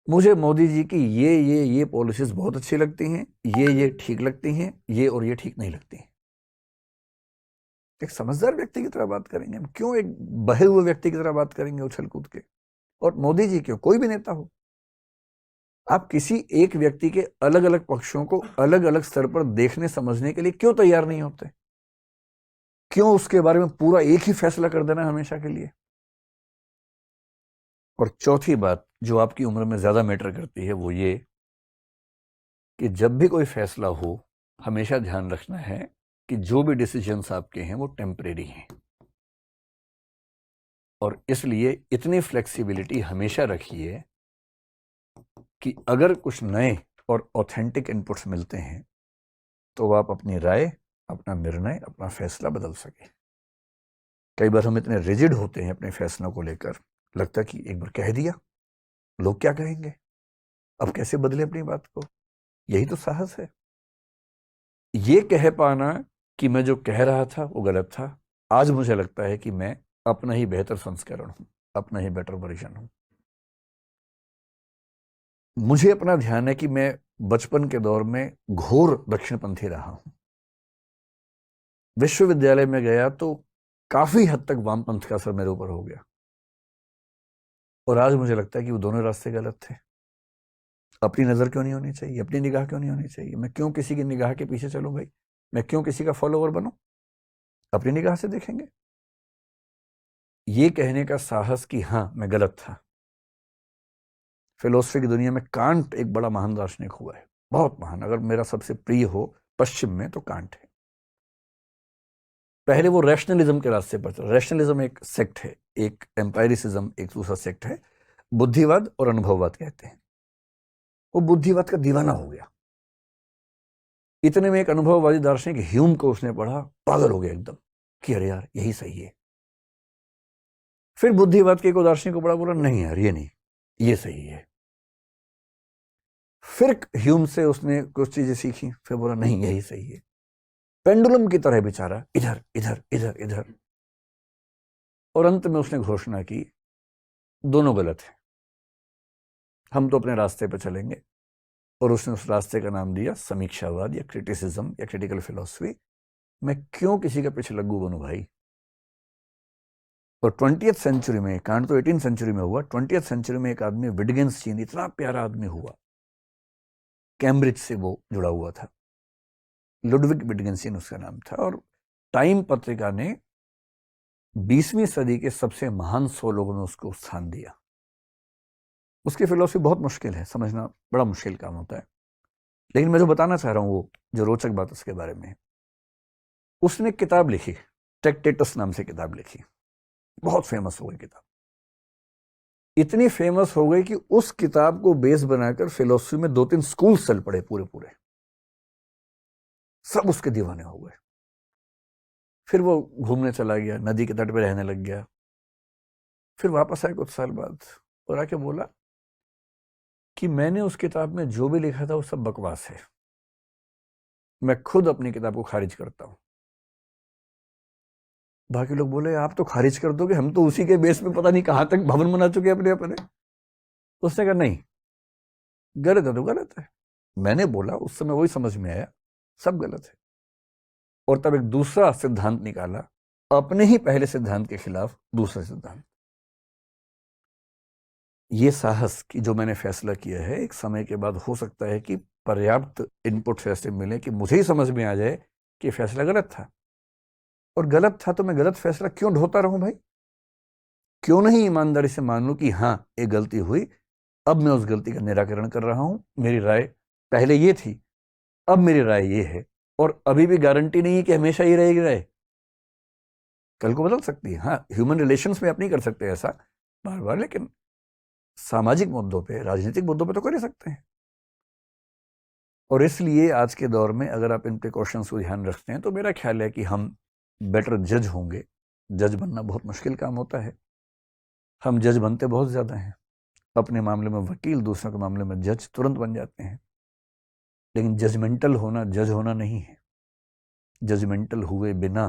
मुझे मोदी जी की ये पॉलिसीज बहुत अच्छी लगती हैं, ये ठीक लगती हैं, ये और ये ठीक नहीं लगती हैं। एक समझदार व्यक्ति की तरह बात करेंगे हम, क्यों एक बहे हुए व्यक्ति की तरह बात करेंगे उछल कूद के? और मोदी जी क्यों, कोई भी नेता हो, आप किसी एक व्यक्ति के अलग अलग पक्षों को अलग अलग स्तर पर देखने समझने के लिए क्यों तैयार नहीं होते? क्यों उसके बारे में पूरा एक ही फैसला कर देना हमेशा के लिए? और चौथी बात जो आपकी उम्र में ज्यादा मैटर करती है वो ये कि जब भी कोई फैसला हो, हमेशा ध्यान रखना है कि जो भी डिसीजंस आपके हैं वो टेम्परेरी हैं, और इसलिए इतनी फ्लेक्सिबिलिटी हमेशा रखिए कि अगर कुछ नए और ऑथेंटिक इनपुट्स मिलते हैं तो आप अपनी राय, अपना निर्णय, अपना फैसला बदल सके। कई बार हम इतने रिजिड होते हैं अपने फैसलों को लेकर, लगता है कि एक बार कह दिया, लोग क्या कहेंगे, अब कैसे बदले अपनी बात को? यही तो साहस है, ये कह पाना कि मैं जो कह रहा था वो गलत था। आज मुझे लगता है कि मैं अपना ही बेहतर संस्करण हूं, अपना ही बेटर वर्जन हूं। मुझे अपना ध्यान है कि मैं बचपन के दौर में घोर दक्षिणपंथी रहा हूं। विश्वविद्यालय में गया तो काफी हद तक वामपंथ का असर मेरे ऊपर हो गया, और आज मुझे लगता है कि वो दोनों रास्ते गलत थे। अपनी नजर क्यों नहीं होनी चाहिए, अपनी निगाह क्यों नहीं होनी चाहिए? मैं क्यों किसी की निगाह के पीछे चलूं भाई? मैं क्यों किसी का फॉलोवर बनूं? अपनी निगाह से देखेंगे। ये कहने का साहस कि हाँ मैं गलत था। फिलोसफी की दुनिया में कांट एक बड़ा महान दार्शनिक हुआ है, बहुत महान। अगर मेरा सबसे प्रिय हो पश्चिम में तो कांट है। पहले वो रैशनलिज्म के रास्ते पर चला। रैशनलिज्म एक सेक्ट है, एक एम्पायरिसिज्म एक दूसरा सेक्ट है। बुद्धिवाद और अनुभववाद कहते हैं। वो बुद्धिवाद का दीवाना हो गया। इतने में एक अनुभववादी दार्शनिक ह्यूम को उसने पढ़ा, पागल हो गया एकदम कि अरे यार यही सही है। फिर बुद्धिवाद के एक दार्शनिक को पढ़ा, बोला नहीं यार ये नहीं, ये सही है। फिर ह्यूम से उसने कुछ चीजें सीखी, फिर बोला नहीं यही सही है। पेंडुलम की तरह बेचारा इधर इधर इधर इधर, और अंत में उसने घोषणा की दोनों गलत है, हम तो अपने रास्ते पर चलेंगे। और उसने उस रास्ते का नाम दिया समीक्षावाद या क्रिटिसिज्म या क्रिटिकल फिलॉसफी। मैं क्यों किसी का पीछे लग्गू बनूं भाई? और 20th सेंचुरी में, कांट तो 18th सेंचुरी में हुआ, 20th सेंचुरी में एक आदमी विटगेंस्टीन, इतना प्यारा आदमी हुआ, कैम्ब्रिज से वो जुड़ा हुआ था, लुडविग विटगेंस्टीन उसका नाम था। और टाइम पत्रिका ने 20वीं सदी के सबसे महान 100 लोगों में उसको स्थान दिया। उसकी फिलॉसफी बहुत मुश्किल है, समझना बड़ा मुश्किल काम होता है, लेकिन मैं जो बताना चाह रहा हूं वो जो रोचक बात उसके बारे में, उसने किताब लिखी, ट्रैक्टेटस नाम से किताब लिखी, बहुत फेमस हो गई किताब। इतनी फेमस हो गई कि उस किताब को बेस बनाकर फिलॉसफी में 2-3 स्कूल चल पड़े, पूरे पूरे सब उसके दीवाने हो गए। फिर वो घूमने चला गया, नदी के तट पे रहने लग गया। फिर वापस आए कुछ साल बाद और आके बोला कि मैंने उस किताब में जो भी लिखा था वो सब बकवास है, मैं खुद अपनी किताब को खारिज करता हूं। बाकी लोग बोले आप तो खारिज कर दोगे, हम तो उसी के बेस पे पता नहीं कहां तक भवन बना चुके अपने अपने। उसने कहा नहीं, गलत है तो गलत है। मैंने बोला, उस समय वही समझ में आया, सब गलत है। और तब एक दूसरा सिद्धांत निकाला, अपने ही पहले सिद्धांत के खिलाफ दूसरा सिद्धांत। ये साहस कि जो मैंने फैसला किया है, एक समय के बाद हो सकता है कि पर्याप्त इनपुट्स ऐसे मिले कि मुझे ही समझ में आ जाए कि फैसला गलत था। और गलत था तो मैं गलत फैसला क्यों ढोता रहूं भाई? क्यों नहीं ईमानदारी से मान लूं कि हाँ एक गलती हुई, अब मैं उस गलती का निराकरण कर रहा हूं। मेरी राय पहले ये थी, अब मेरी राय ये है, और अभी भी गारंटी नहीं है कि हमेशा ये रहेगी राय, कल को बदल सकती है। हाँ, ह्यूमन रिलेशंस में आप नहीं कर सकते ऐसा बार बार, लेकिन सामाजिक मुद्दों पे, राजनीतिक मुद्दों पे तो कर ही सकते हैं। और इसलिए आज के दौर में अगर आप इन प्रिकॉशंस को ध्यान रखते हैं तो मेरा ख्याल है कि हम बेटर जज होंगे। जज बनना बहुत मुश्किल काम होता है, हम जज बनते बहुत ज्यादा हैं। अपने मामले में वकील, दूसरों के मामले में जज तुरंत बन जाते हैं। लेकिन जजमेंटल होना जज होना नहीं है। जजमेंटल हुए बिना